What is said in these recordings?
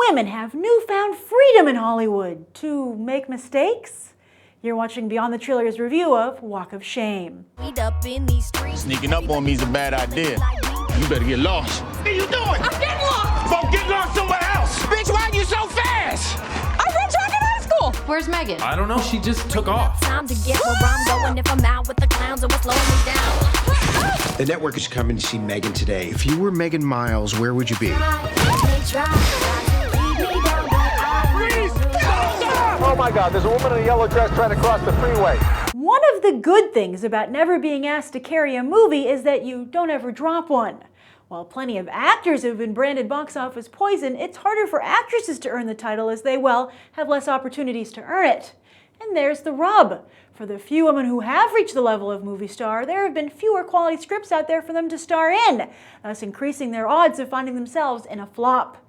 women have newfound freedom in Hollywood to make mistakes? You're watching Beyond the Trailers review of Walk of Shame. Sneaking up on me is a bad idea. You better get lost. What are you doing? I'm getting lost! Go get lost somewhere else! Bitch, why are you so fast? I've been talking out of school! Where's Megan? I don't know, she just took off. Time to get where I'm going. If I'm out with the clowns, it will slow me down. The network is coming to see Megan today. If you were Megan Miles, where would you be? Oh my God, there's a woman in a yellow dress trying to cross the freeway. One of the good things about never being asked to carry a movie is that you don't ever drop one. While plenty of actors have been branded box office poison, it's harder for actresses to earn the title as they, well, have less opportunities to earn it. And there's the rub. For the few women who have reached the level of movie star, there have been fewer quality scripts out there for them to star in, thus increasing their odds of finding themselves in a flop.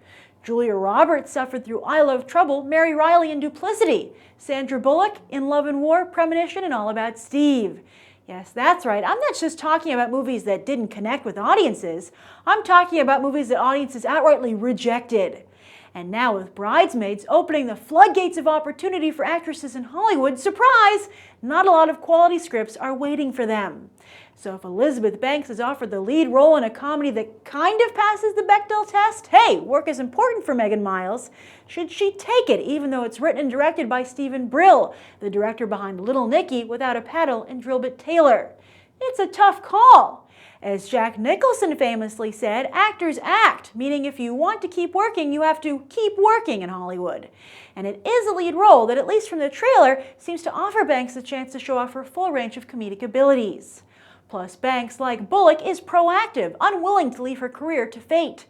Julia Roberts suffered through I Love Trouble, Mary Riley in Duplicity, Sandra Bullock in Love and War, Premonition, and All About Steve. Yes, that's right. I'm not just talking about movies that didn't connect with audiences. I'm talking about movies that audiences outrightly rejected. And now with Bridesmaids opening the floodgates of opportunity for actresses in Hollywood, surprise, not a lot of quality scripts are waiting for them. So if Elizabeth Banks is offered the lead role in a comedy that kind of passes the Bechdel test, hey, work is important for Megan Miles. Should she take it, even though it's written and directed by Stephen Brill, the director behind Little Nicky, Without a Paddle, and Drillbit Taylor? It's a tough call. As Jack Nicholson famously said, actors act, meaning if you want to keep working, you have to keep working in Hollywood. And it is a lead role that, at least from the trailer, seems to offer Banks a chance to show off her full range of comedic abilities. Plus, Banks, like Bullock, is proactive, unwilling to leave her career to fate.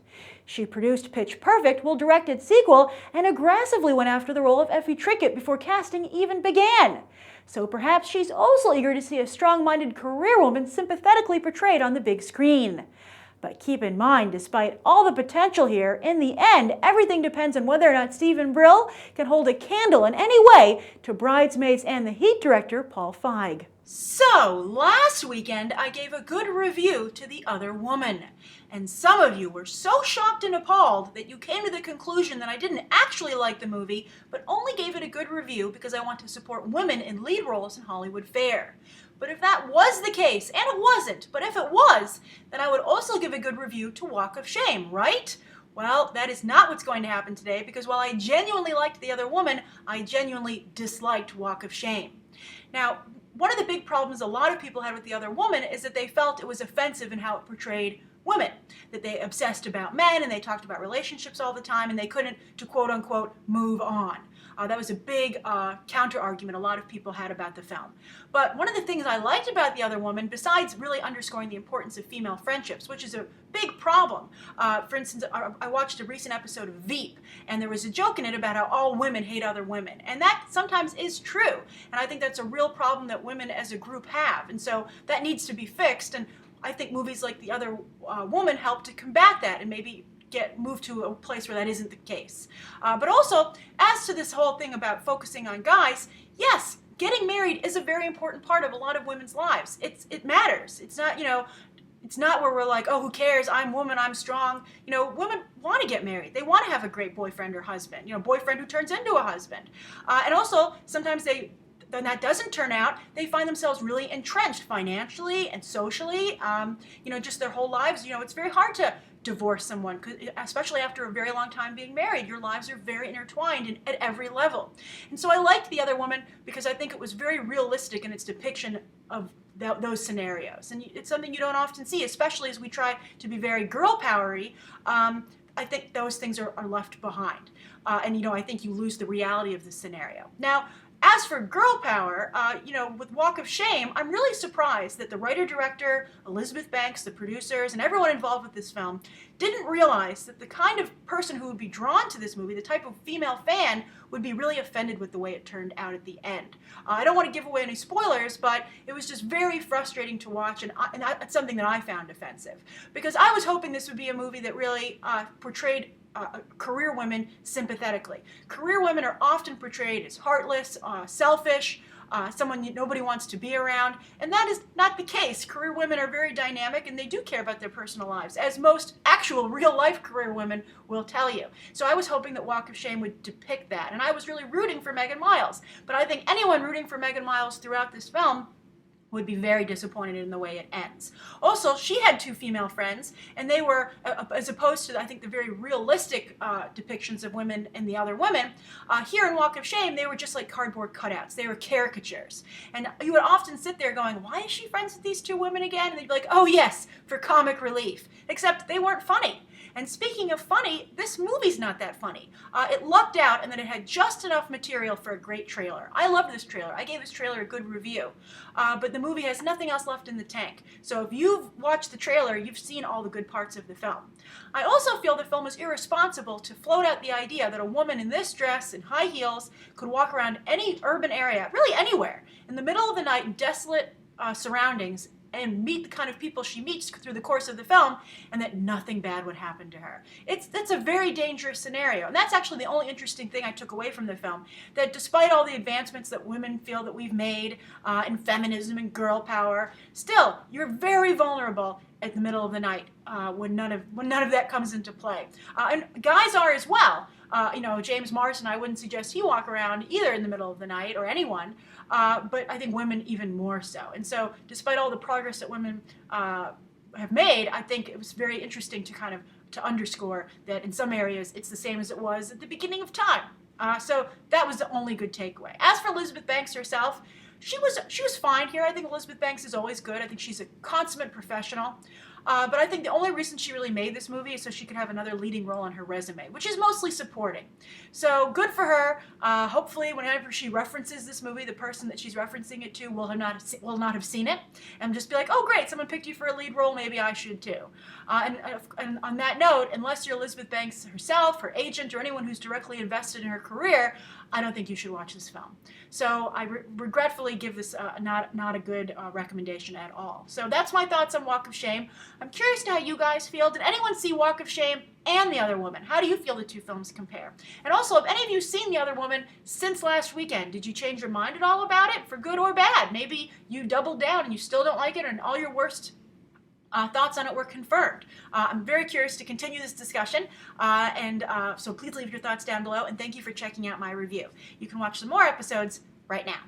She produced Pitch Perfect, will direct its sequel, and aggressively went after the role of Effie Trickett before casting even began. So perhaps she's also eager to see a strong-minded career woman sympathetically portrayed on the big screen. But keep in mind, despite all the potential here, in the end, everything depends on whether or not Stephen Brill can hold a candle in any way to Bridesmaids and the Heat director, Paul Feig. So, last weekend I gave a good review to The Other Woman, and some of you were so shocked and appalled that you came to the conclusion that I didn't actually like the movie, but only gave it a good review because I want to support women in lead roles in Hollywood fare. But if that was the case, and it wasn't, but if it was, then I would also give a good review to Walk of Shame, right? Well, that is not what's going to happen today, because while I genuinely liked The Other Woman, I genuinely disliked Walk of Shame. Now, one of the big problems a lot of people had with The Other Woman is that they felt it was offensive in how it portrayed women, that they obsessed about men and they talked about relationships all the time and they couldn't, to quote unquote, move on. That was a big counter-argument a lot of people had about the film. But one of the things I liked about The Other Woman, besides really underscoring the importance of female friendships, which is a big problem. For instance, I watched a recent episode of Veep, and there was a joke in it about how all women hate other women. And that sometimes is true. And I think that's a real problem that women as a group have. And so that needs to be fixed. And I think movies like The Other Woman help to combat that and maybe moved to a place where that isn't the case. But also, as to this whole thing about focusing on guys, yes, getting married is a very important part of a lot of women's lives. It matters. It's not, it's not where we're like, oh, who cares? I'm woman, I'm strong. Women want to get married. They want to have a great boyfriend or husband, boyfriend who turns into a husband. And also, sometimes when that doesn't turn out, they find themselves really entrenched financially and socially, just their whole lives. It's very hard to divorce someone, especially after a very long time being married. Your lives are very intertwined at every level. And so I liked The Other Woman because I think it was very realistic in its depiction of those scenarios. And it's something you don't often see, especially as we try to be very girl powery. I think those things are left behind. And I think you lose the reality of the scenario. Now, as for girl power, with Walk of Shame, I'm really surprised that the writer-director, Elizabeth Banks, the producers, and everyone involved with this film didn't realize that the kind of person who would be drawn to this movie, the type of female fan, would be really offended with the way it turned out at the end. I don't want to give away any spoilers, but it was just very frustrating to watch, and that's something that I found offensive. Because I was hoping this would be a movie that really portrayed career women sympathetically. Career women are often portrayed as heartless, selfish, someone nobody wants to be around. And that is not the case. Career women are very dynamic and they do care about their personal lives, as most actual real-life career women will tell you. So I was hoping that Walk of Shame would depict that. And I was really rooting for Megan Miles. But I think anyone rooting for Megan Miles throughout this film would be very disappointed in the way it ends. Also, she had 2 female friends, and they were, as opposed to, I think, the very realistic depictions of women and the other women, here in Walk of Shame, they were just like cardboard cutouts. They were caricatures. And you would often sit there going, why is she friends with these 2 women again? And they'd be like, oh yes, for comic relief. Except they weren't funny. And speaking of funny, this movie's not that funny. It lucked out in that it had just enough material for a great trailer. I loved this trailer. I gave this trailer a good review. But the movie has nothing else left in the tank. So if you've watched the trailer, you've seen all the good parts of the film. I also feel the film is irresponsible to float out the idea that a woman in this dress and high heels could walk around any urban area, really anywhere, in the middle of the night in desolate surroundings and meet the kind of people she meets through the course of the film, and that nothing bad would happen to her. That's a very dangerous scenario, and that's actually the only interesting thing I took away from the film, that despite all the advancements that women feel that we've made in feminism and girl power, still, you're very vulnerable at the middle of the night when none of that comes into play. And guys are as well. James Marsden, I wouldn't suggest he walk around either in the middle of the night, or anyone, but I think women even more so. And so despite all the progress that women have made, I think it was very interesting to underscore that in some areas it's the same as it was at the beginning of time. So that was the only good takeaway. As for Elizabeth Banks herself, she was fine here. I think Elizabeth Banks is always good. I think she's a consummate professional. But I think the only reason she really made this movie is so she could have another leading role on her resume, which is mostly supporting. So good for her. Hopefully, whenever she references this movie, the person that she's referencing it to will not have seen it, and just be like, "Oh, great! Someone picked you for a lead role. Maybe I should too." And on that note, unless you're Elizabeth Banks herself, her agent, or anyone who's directly invested in her career, I don't think you should watch this film. So I regretfully give this not a good recommendation at all. So that's my thoughts on Walk of Shame. I'm curious to how you guys feel. Did anyone see Walk of Shame and The Other Woman? How do you feel the 2 films compare? And also, have any of you seen The Other Woman since last weekend? Did you change your mind at all about it, for good or bad? Maybe you doubled down and you still don't like it, and all your worst thoughts on it were confirmed. I'm very curious to continue this discussion, so please leave your thoughts down below, and thank you for checking out my review. You can watch some more episodes right now.